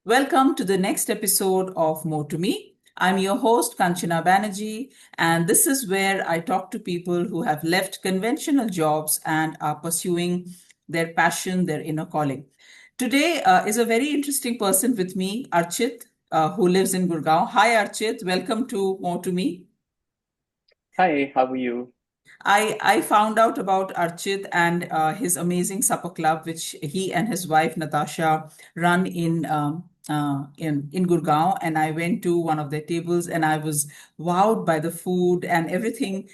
Welcome to the next episode of More to Me. I'm your host, Kanchana Banerjee, and this is where I talk to people who have left conventional jobs and are pursuing their passion, their inner calling. Today is a very interesting person with me, Archit, who lives in Gurgaon. Hi, Archit. Welcome to More to Me. Hi, how are you? I found out about Archit and his amazing supper club, which he and his wife Natasha run in Gurgaon. And I went to one of their tables, and I was wowed by the food and everything.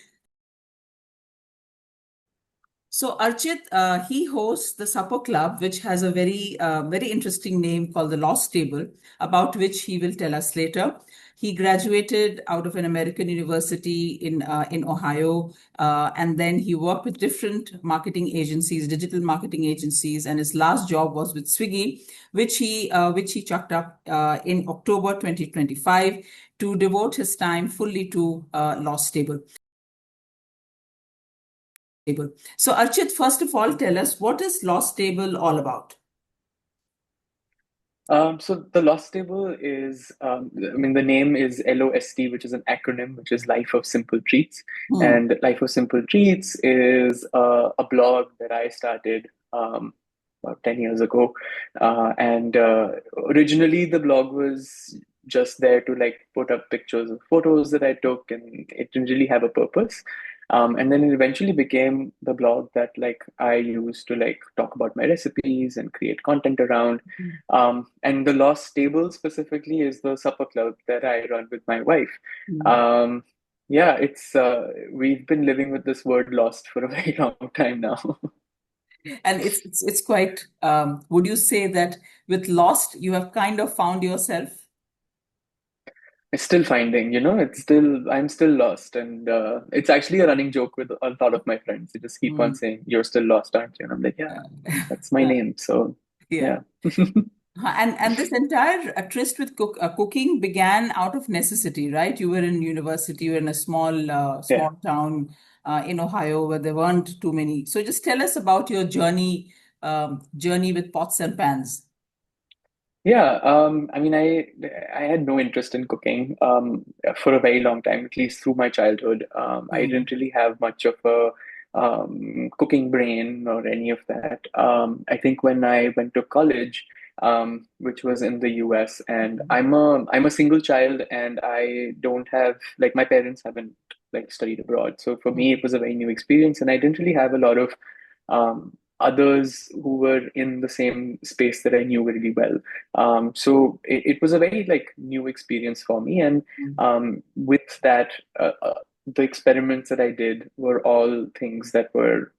So Archit, he hosts the Supper Club, which has a very interesting name called the Lost Table, about which he will tell us later. He graduated out of an American university in Ohio, and then he worked with different marketing agencies, digital marketing agencies, and his last job was with Swiggy, which he chucked up in October 2025 to devote his time fully to Lost Table. So, Archit, first of all, tell us what is Lost Table all about? So the Lost Table is, the name is LOST, which is an acronym, which is Life of Simple Treats. Hmm. And Life of Simple Treats is a blog that I started about 10 years ago. And Originally, the blog was just there to like put up pictures of photos that I took, and it didn't really have a purpose. And then it eventually became the blog that like I used to like talk about my recipes and create content around. And the Lost Table specifically is the supper club that I run with my wife. Hmm. Um, yeah, it's we've been living with this word lost for a very long time now. And it's quite. Would you say that with Lost, you have kind of found yourself? It's still finding, it's still I'm still lost, and it's actually a running joke with a lot of my friends. They just keep on Hmm. saying, "You're still lost, aren't you?" And I'm like, "Yeah, that's my Uh, name." So, yeah. yeah. And this entire tryst with cooking began out of necessity, right? You were in university, you were in a Yeah. small town in Ohio where there weren't too many. So just tell us about your journey with pots and pans. Yeah, I had no interest in cooking for a very long time, at least through my childhood. I Hmm. didn't really have much of a cooking brain or any of that. I think when I went to college, which was in the US, and I'm a single child, and I don't have like my parents haven't like studied abroad, so for me it Hmm. was a very new experience, and I didn't really have a lot of others who were in the same space that I knew really well. So it was a very like new experience for me, and with that, the experiments that I did were all things that were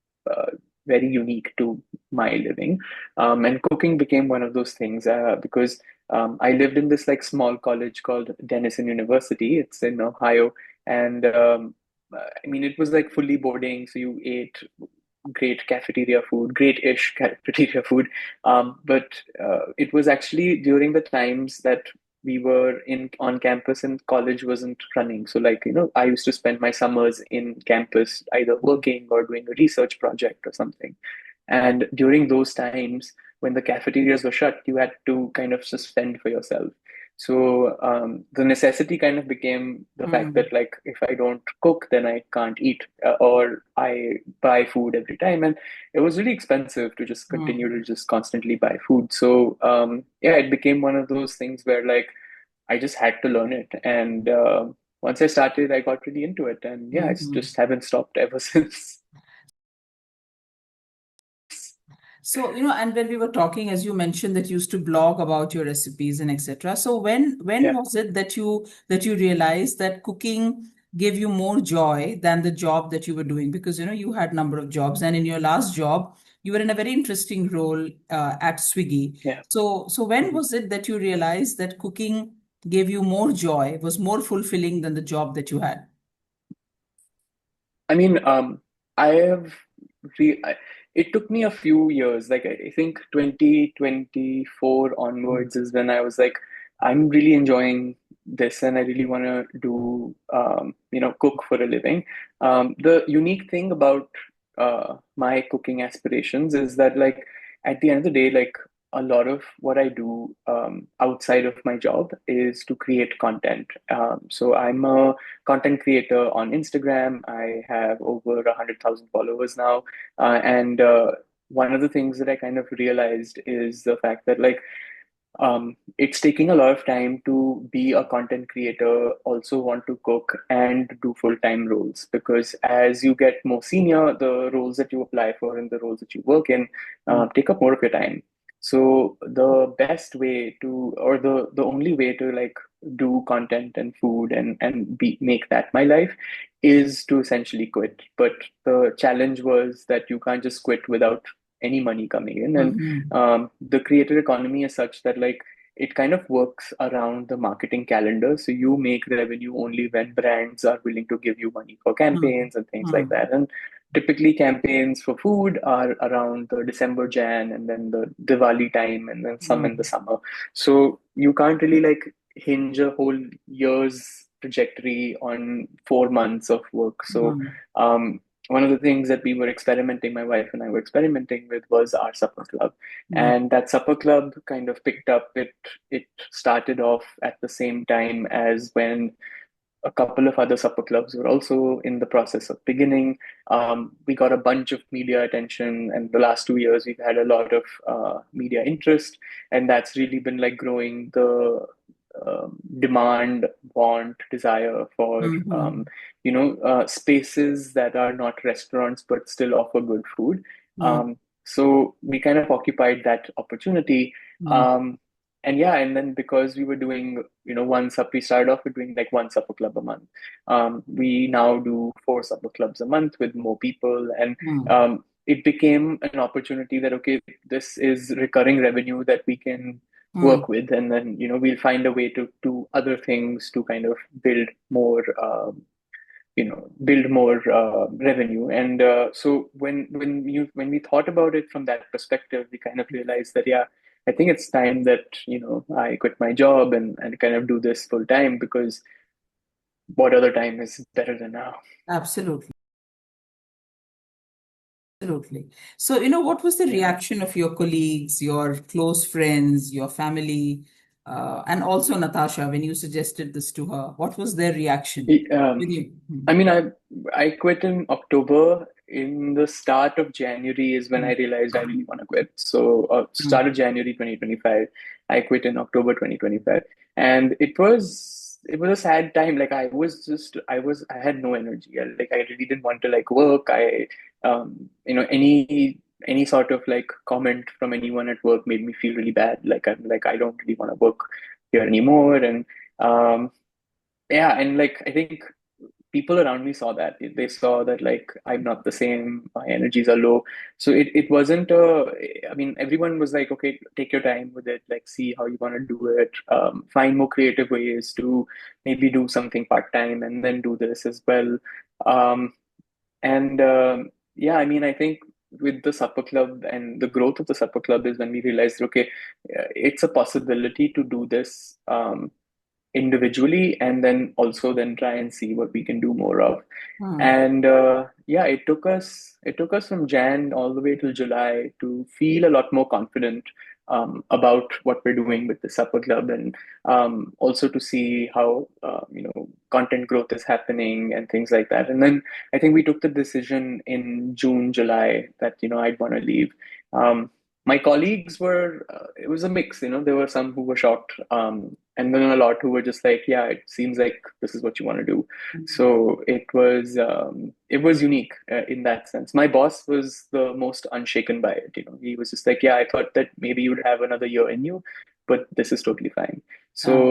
very unique to my living, and cooking became one of those things because I lived in this like small college called Denison University. It's in Ohio, and it was like fully boarding, so you ate great cafeteria food, great-ish cafeteria food. But It was actually during the times that we were in on campus and college wasn't running. So like, I used to spend my summers in campus either working or doing a research project or something. And during those times when the cafeterias were shut, you had to kind of suspend for yourself. So the necessity kind of became the fact Hmm. that like if I don't cook, then I can't eat, or I buy food every time, and it was really expensive to just continue Hmm. to just constantly buy food. So yeah, it became one of those things where like I just had to learn it, and once I started, I got really into it, and yeah, I Hmm. just haven't stopped ever since. So, and when we were talking, as you mentioned that you used to blog about your recipes and etc. So when Yeah. was it that you realized that cooking gave you more joy than the job that you were doing? Because you had number of jobs, and in your last job, you were in a very interesting role at Swiggy. Yeah. So when Mhm. was it that you realized that cooking gave you more joy, was more fulfilling than the job that you had? I mean, I have it took me a few years. Like I think 2024 onwards is when I was like, I'm really enjoying this and I really want to do, cook for a living. The unique thing about my cooking aspirations is that like at the end of the day, like a lot of what I do outside of my job is to create content. So I'm a content creator on Instagram. I have over 100,000 followers now, and one of the things that I kind of realized is the fact that like it's taking a lot of time to be a content creator, also want to cook and do full-time roles because as you get more senior, the roles that you apply for and the roles that you work in Mm, take up more of your time. So the best way to, or the only way to like do content and food and be make that my life is to essentially quit. But the challenge was that you can't just quit without any money coming in, and mhm, the creator economy is such that like it kind of works around the marketing calendar. So you make revenue only when brands are willing to give you money for mm, campaigns and things like mm, that. And typically campaigns for food are around the December, Jan, and then the Diwali time, and then some in the mm, summer. So you can't really like hinge a whole year's trajectory on 4 months of work. So mm, um, one of the things that we were experimenting, my wife and I were experimenting with, was our supper club. mm, And that supper club kind of picked up. It started off at the same time as when a couple of other supper clubs were also in the process of beginning. We got a bunch of media attention, and the last 2 years we've had a lot of media interest, and that's really been like growing the demand, want, desire for mhm, spaces that are not restaurants but still offer good food. mm, So we kind of occupied that opportunity. mm, Um, and yeah, and then because we were doing, we started off with doing like one supper club a month. We now do four supper clubs a month with more people, and mm, it became an opportunity that, okay, this is recurring revenue that we can mm, work with, and then, we'll find a way to do other things to kind of build more revenue. And so when we thought about it from that perspective, we kind of realized that, yeah, I think it's time that I quit my job and kind of do this full time, because what other time is better than now? absolutely. Absolutely. So, what was the Yeah. reaction of your colleagues, your close friends, your family, and also Natasha when you suggested this to her? What was their reaction? E- Um, Did you? I mean, I quit in October. In the start of January is when I Mm, realized I really want to quit. So, start mm, of January 2025, I quit in October 2025, and it was a sad time. Like I had no energy. Like I really didn't want to like work. Any sort of like comment from anyone at work made me feel really bad. Like I don't really want to work here anymore, and um, yeah, and like I think people around me saw that. They saw that like I'm not the same, my energies are low. So it wasn't I mean, everyone was like, okay, take your time with it, like see how you want to do it, find more creative ways to maybe do something part-time and then do this as well. Um, and yeah, I mean, I think with the supper club and the growth of the supper club is when we realized, okay, it's a possibility to do this individually and then also then try and see what we can do more of. mm, And yeah, it took us from Jan all the way till July to feel a lot more confident about what we're doing with the supper club, and also to see how content growth is happening and things like that. And then I think we took the decision in June, July that I'd want to leave. Um, my colleagues were it was a mix. There were some who were shocked, and then a lot who were just like, yeah, it seems like this is what you want to do. mm, So it was unique in that sense. My boss was the most unshaken by it. He was just like, yeah, I thought that maybe you'd have another year in you, but this is totally fine. uh,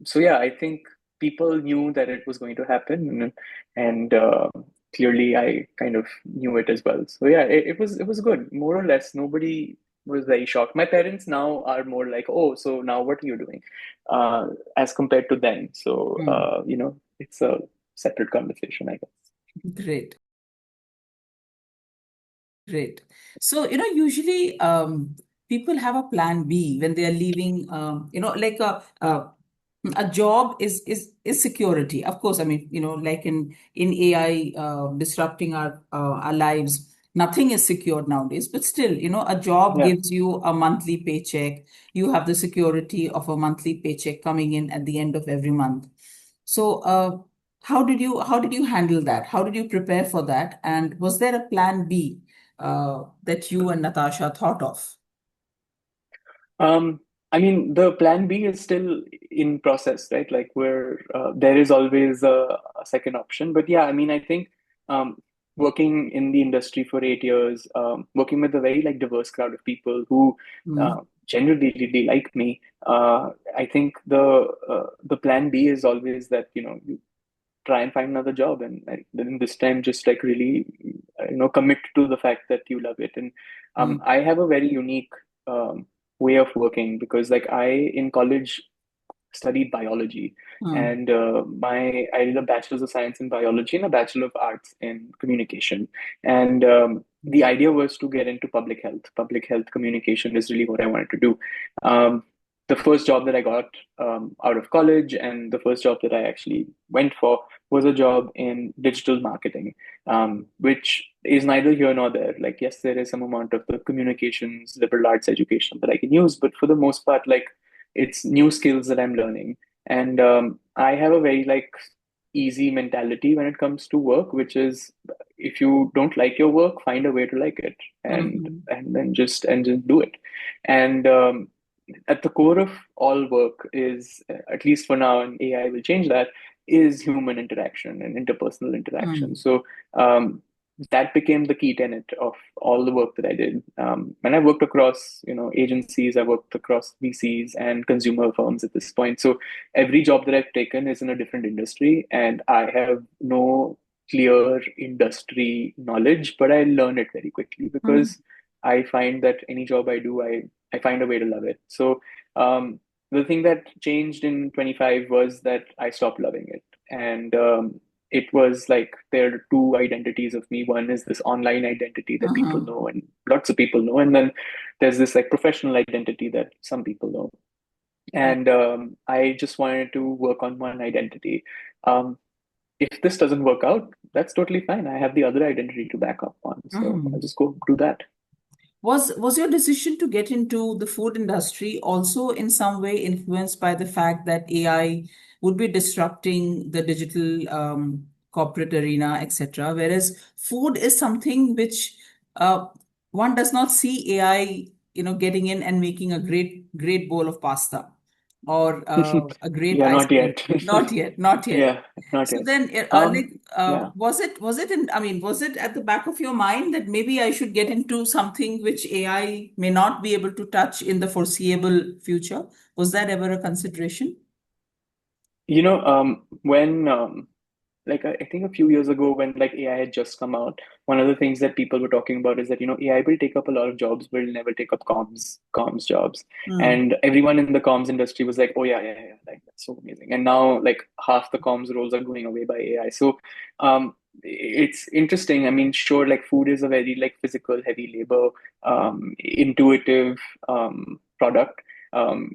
So yeah, I think people knew that it was going to happen, and clearly I kind of knew it as well. So yeah, it was good. More or less, nobody was very shocked. My parents now are more like, oh, so now what are you doing? As compared to then. So mm, it's a separate conversation, I guess. great. Great. So, usually people have a plan B when they are leaving, like a job is security. Of course, I mean, like in AI disrupting our lives, nothing is secured nowadays, but still, a job Yeah. gives you a monthly paycheck. You have the security of a monthly paycheck coming in at the end of every month. So, how did you handle that? How did you prepare for that? And was there a plan B that you and Natasha thought of? Um, I mean, the plan B is still in process, right? Like where there is always a second option. But yeah, I mean, I think um, working in the industry for 8 years, working with a very like diverse crowd of people who Mm, generally really like me, I think the plan B is always that, you try and find another job, and then this time just like really commit to the fact that you love it. And mm, I have a very unique um, way of working, because like I in college studied biology, mm, and I did a bachelor's of science in biology and a bachelor of arts in communication. And the idea was to get into public health. Public health communication is really what I wanted to do. um, the first job that I got out of college, and the first job that I actually went for, was a job in digital marketing, which is neither here nor there. Like, yes, there is some amount of the communications, liberal arts education that I can use, but for the most part, like, it's new skills that I'm learning. And I have a very like easy mentality when it comes to work, which is, if you don't like your work, find a way to like it, and mhm, then just do it. And at the core of all work is, at least for now, and AI will change that, is human interaction and interpersonal interaction. mm, So um, that became the key tenet of all the work that I did. And I worked across, agencies, I worked across VCs and consumer firms at this point. So every job that I've taken is in a different industry, and I have no clear industry knowledge, but I learn it very quickly, mm, because I find that any job I do, I find a way to love it. So the thing that changed in 25 was that I stopped loving it. And it was like there are two identities of me. One is this online identity that people mhm, know and lots of people know. And then there's this like professional identity that some people know. And I just wanted to work on one identity. Um, if this doesn't work out, that's totally fine. I have the other identity to back up on. So I'll mhm. just go do that. Was your decision to get into the food industry also in some way influenced by the fact that AI would be disrupting the digital corporate arena, etc.? Whereas food is something which uh, one does not see AI, getting in and making a great bowl of pasta or a great Yeah, ice not cream. yet. Not yet, not yet. Yeah, not So yet. then, Um, yeah. was it at the back of your mind that maybe I should get into something which AI may not be able to touch in the foreseeable future? Was that ever a consideration? When like I think a few years ago, when like AI had just come out, one of the things that people were talking about is that AI will take up a lot of jobs, but it'll never take up comms jobs. Hmm. And everyone in the comms industry was like, oh yeah, yeah, yeah, like that's so amazing. And now like half the comms roles are going away by AI. So it's interesting. I mean, sure, like food is a very like physical, heavy labor, intuitive product,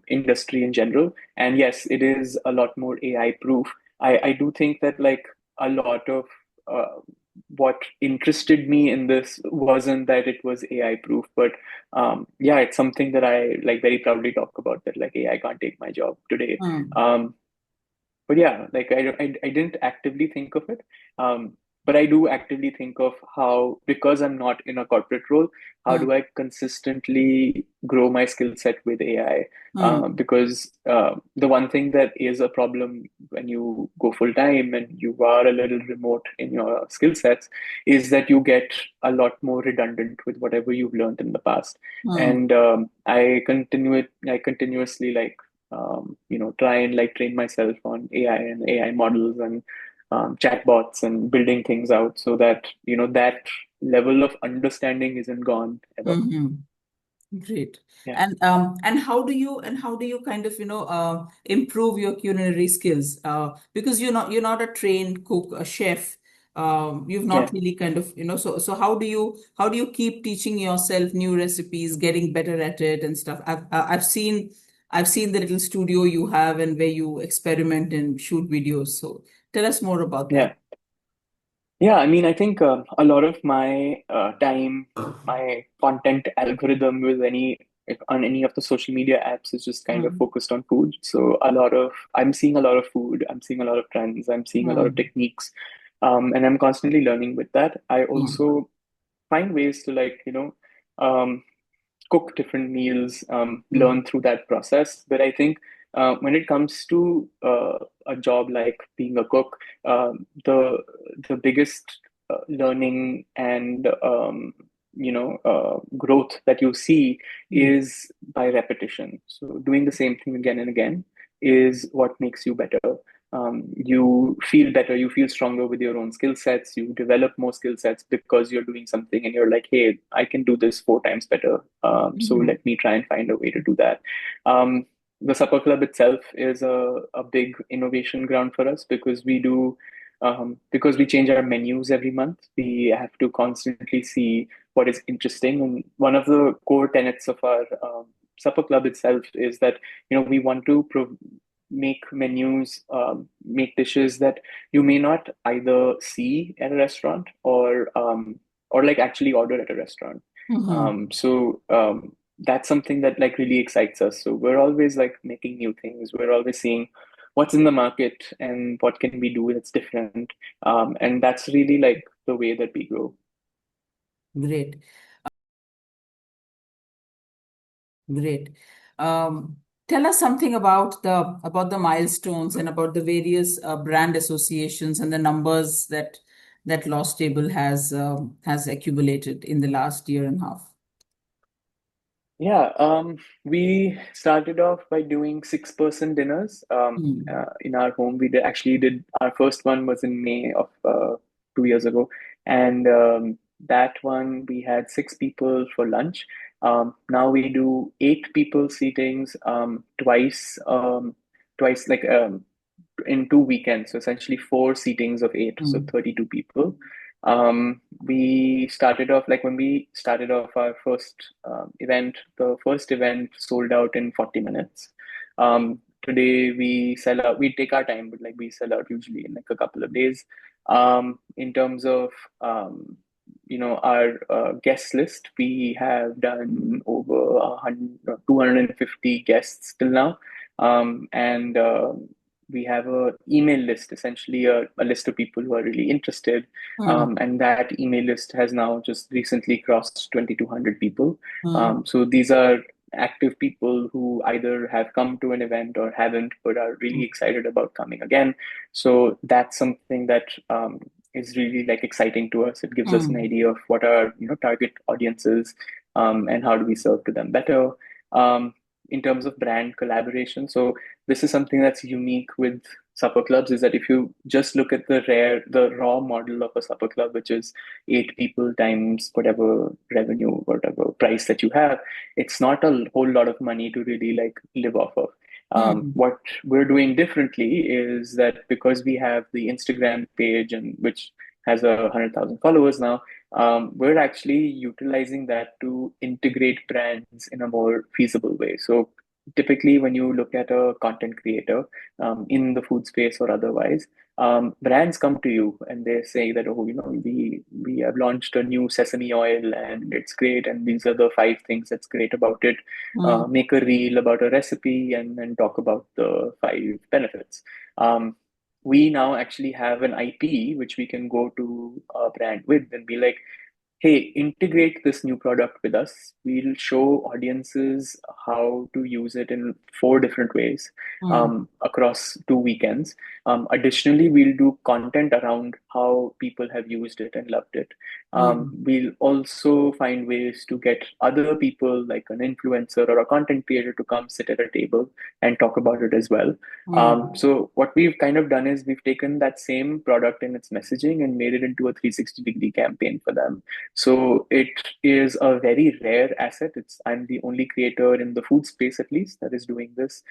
industry in general. And yes, it is a lot more AI proof. I do think that like a lot of what interested me in this wasn't that it was AI proof, but yeah, it's something that I like very proudly talk about, that like AI can't take my job today. Hmm. Um, but yeah, like I didn't actively think of it. But I do actively think of how, because I'm not in a corporate role, how Hmm. do I consistently grow my skill set with AI? Hmm. Because the one thing that is a problem when you go full time and you are a little remote in your skill sets is that you get a lot more redundant with whatever you've learned in the past. Hmm. And I continuously like try and like train myself on AI and AI models and chatbots and building things out, so that that level of understanding isn't gone ever. Hmm. Great. Yeah, And how do you kind of improve your culinary skills? Because you're not a trained cook, a chef. You've not yeah. really kind of so how do you keep teaching yourself new recipes, getting better at it and stuff? I've seen the little studio you have and where you experiment and shoot videos. So tell us more about Yeah. that. Yeah, I mean, I think a lot of my time, my content algorithm with on any of the social media apps is just kind of Mm, focused on food. So I'm seeing a lot of food, I'm seeing a lot of trends, I'm seeing a lot of mm, techniques, and I'm constantly learning with that. I mm, also find ways to um, cook different meals, mm, learn through that process. But I think when it comes to a job like being a cook, the biggest learning and growth that you see mm, is by repetition. So doing the same thing again and again is what makes you better. You feel better, you feel stronger with your own skill sets, you develop more skill sets because you're doing something and you're like, hey, I can do this four times better. So mhm, let me try and find a way to do that. Um, the Supper Club itself is a big innovation ground for us because we change our menus every month. We have to constantly see what is interesting. And one of the core tenets of our Supper Club itself is that we want to make menus, make dishes that you may not either see at a restaurant or like actually order at a restaurant. mhm. That's something that like really excites us. So we're always like making new things. We're always seeing what's in the market and what can we do that's different. And that's really like the way that we grow. Great. Great. Um, Tell us something about the milestones and about the various brand associations and the numbers that Lost Table has accumulated in the last year and a half. Yeah, we started off by doing six-person dinners Mm, in our home. Actually did our first one was in May of 2 years ago, and that one we had six people for lunch. Now we do eight people seatings twice like in 2 weekends, so essentially four seatings of eight, so mm, 32 people. We started off like when we started off our first event, the first event sold out in 40 minutes. Today we sell out, we take our time, but like we sell out usually in like a couple of days. In terms of our guest list, we have done over 250 guests till now. And We have a email list, essentially a list of people who are really interested. mm, And that email list has now just recently crossed 2,200 people. mm, So these are active people who either have come to an event or haven't, but are really excited about coming again. So that's something that is really like exciting to us. It gives us an mm, idea of what our target audiences and how do we serve to them better. Um, in terms of brand collaboration, so this is something that's unique with supper clubs is that if you just look at the raw model of a supper club, which is eight people times whatever revenue, whatever price that you have, it's not a whole lot of money to really like live off of. mm, What we're doing differently is that because we have the Instagram page and which has 100,000 followers now, we're actually utilizing that to integrate brands in a more feasible way. So typically when you look at a content creator in the food space or otherwise, brands come to you and they say that, oh, we have launched a new sesame oil and it's great, and these are the five things that's great about it. mm, Make a reel about a recipe and then talk about the five benefits. We now actually have an IP which we can go to a brand with and be like, hey, integrate this new product with us. We'll show audiences how to use it in four different ways mm, across 2 weekends. Additionally, we'll do content around how people have used it and loved it. mm, We'll also find ways to get other people, like an influencer or a content creator, to come sit at a table and talk about it as well. mm, So what we've kind of done is we've taken that same product and its messaging and made it into a 360-degree campaign for them. So it is a very rare asset. I'm the only creator in the food space, at least, that is doing this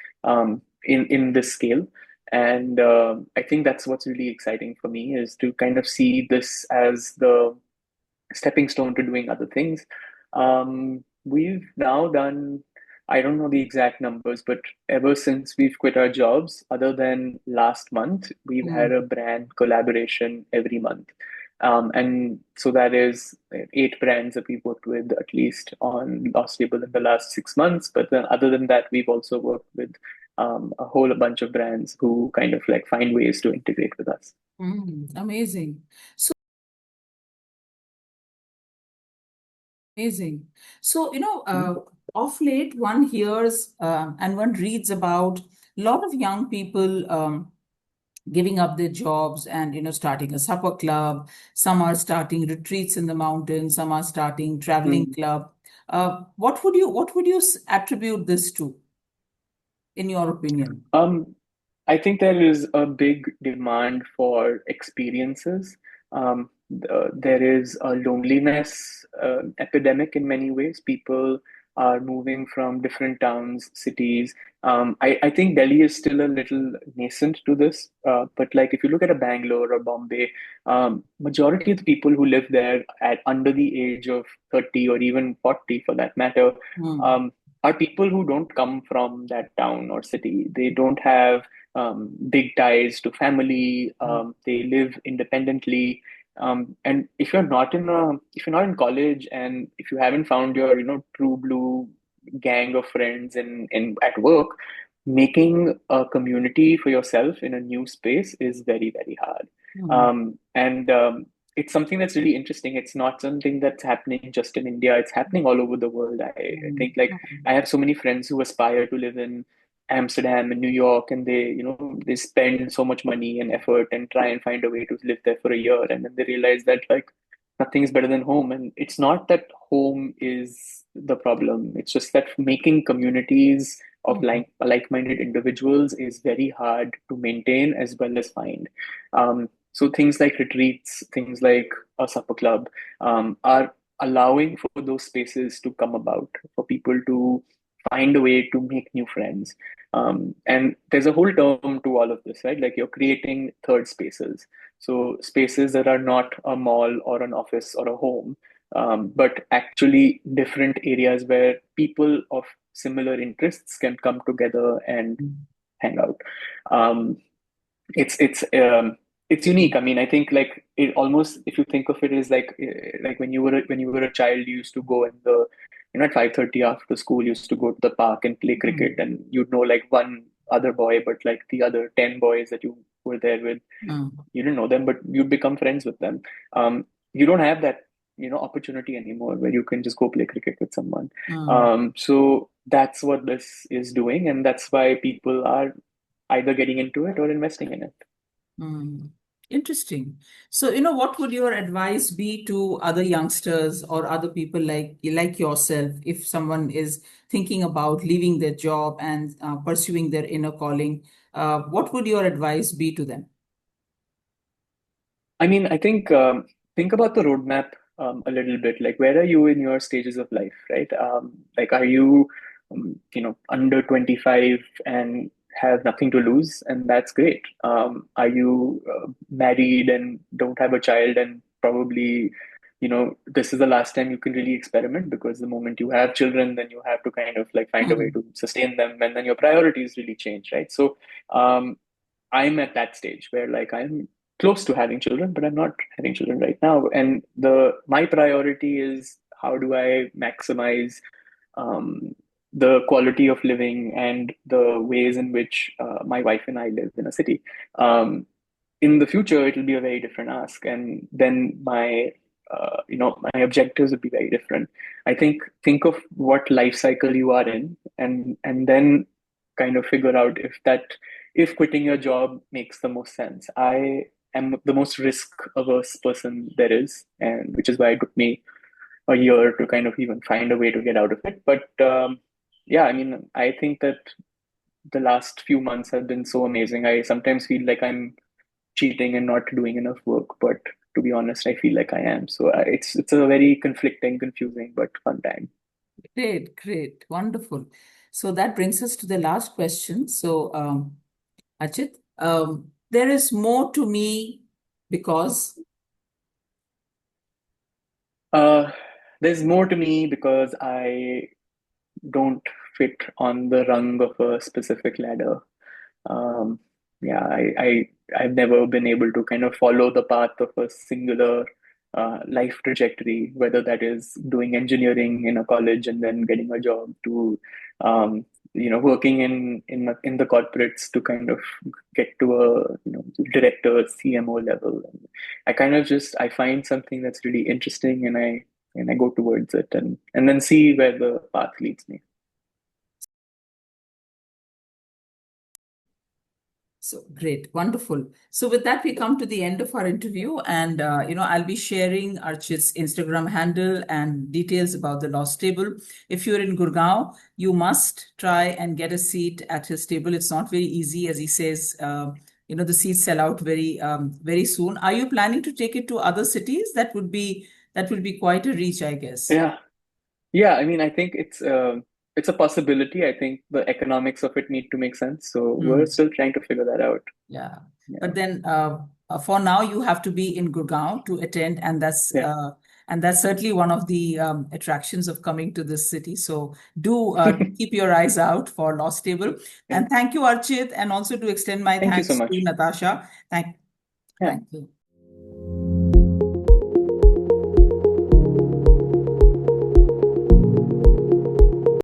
in this scale. And I think that's what's really exciting for me is to kind of see this as the stepping stone to doing other things. We've now done, I don't know the exact numbers, but ever since we've quit our jobs, other than last month, we've had mm, a brand collaboration every month. And so that is 8 brands that we've worked with at least on Lost Table in the last 6 months. But then other than that, we've also worked with a whole bunch of brands who kind of like find ways to integrate with us. Amazing. So amazing. So, of late one hears and one reads about a lot of young people giving up their jobs and starting a supper club. Some are starting retreats in the mountains. Some are starting traveling Mhm. club. What would you attribute this to, in your opinion? Um, I think there is a big demand for experiences. There is a loneliness epidemic in many ways. People are moving from different towns, cities. I think Delhi is still a little nascent to this, but like if you look at a Bangalore or Bombay, majority of the people who live there at under the age of 30 or even 40 for that matter, Hmm. um, are people who don't come from that town or city. They don't have big ties to family. They live independently. And if you're not in college, and if you haven't found your true blue gang of friends in at work, making a community for yourself in a new space is very, very hard. Hmm. And It's something that's really interesting. It's not something that's happening just in India. It's happening all over the world. I Hmm. think like I have so many friends who aspire to live in Amsterdam and New York, and they spend so much money and effort and try and find a way to live there for a year, and then they realize that like nothing is better than home. And it's not that home is the problem. It's just that making communities of Hmm. like-minded individuals is very hard to maintain as well as find. So things like retreats, things like a supper club, are allowing for those spaces to come about, for people to find a way to make new friends. And there's a whole term to all of this, right? Like you're creating third spaces. So spaces that are not a mall or an office or a home, but actually different areas where people of similar interests can come together and hang out. Um, it's it's um, it's unique. I mean, I think like it almost, if you think of it as like when you were a child, you used to go in the at 5:30 after school, you used to go to the park and play cricket, Hmm. and you'd know like one other boy, but like the other 10 boys that you were there with, Hmm. you didn't know them, but you'd become friends with them. You don't have that opportunity anymore where you can just go play cricket with someone. Hmm. So that's what this is doing, and that's why people are either getting into it or investing in it. Hmm. Interesting. So, what would your advice be to other youngsters or other people like yourself, if someone is thinking about leaving their job and pursuing their inner calling? What would your advice be to them? I mean, I think about the roadmap a little bit. Like, where are you in your stages of life, right? Like, are you, under 25 and have nothing to lose, and that's great. Are you married and don't have a child, and probably, this is the last time you can really experiment, because the moment you have children, then you have to kind of like find a way Hmm. to sustain them, and then your priorities really change, right? So, um, I'm at that stage where like I'm close to having children, but I'm not having children right now. And the my priority is how do I maximize um, the quality of living and the ways in which my wife and I live in a city. In the future, it'll be a very different ask, and then my objectives would be very different. I think of what life cycle you are in, and then kind of figure out if quitting your job makes the most sense. I am the most risk averse person there is, and which is why it took me a year to kind of even find a way to get out of it. But yeah, I mean, I think that the last few months have been so amazing. I sometimes feel like I'm cheating and not doing enough work, but to be honest, I feel like I am. So it's a very conflicting, confusing, but fun time. Great, great, wonderful. So that brings us to the last question. So, Achit, there is more to me because. Uh, there's more to me because I don't fit on the rung of a specific ladder. Um, yeah, I've never been able to kind of follow the path of a singular life trajectory, whether that is doing engineering in a college and then getting a job to, um, working in the corporates to kind of get to a director CMO level. And I kind of just I find something that's really interesting, and I go towards it, and then see where the path leads me. So great, wonderful. So with that, we come to the end of our interview, and I'll be sharing Archit's Instagram handle and details about the Lost Table. If you're in Gurgaon, you must try and get a seat at his table. It's not very easy, as he says. The seats sell out very soon. Are you planning to take it to other cities? That would be quite a reach, I guess. Yeah. Yeah, I mean, I think it's a possibility. I think the economics of it need to make sense. So we're Hmm. still trying to figure that out. Yeah. Yeah. But then for now you have to be in Gurgaon to attend, and Yeah. that's certainly one of the attractions of coming to this city. So do keep your eyes out for Lost Table. Yeah. And thank you, Archit, and also to extend my Thank you so thanks to much. Natasha. Yeah. Thank you.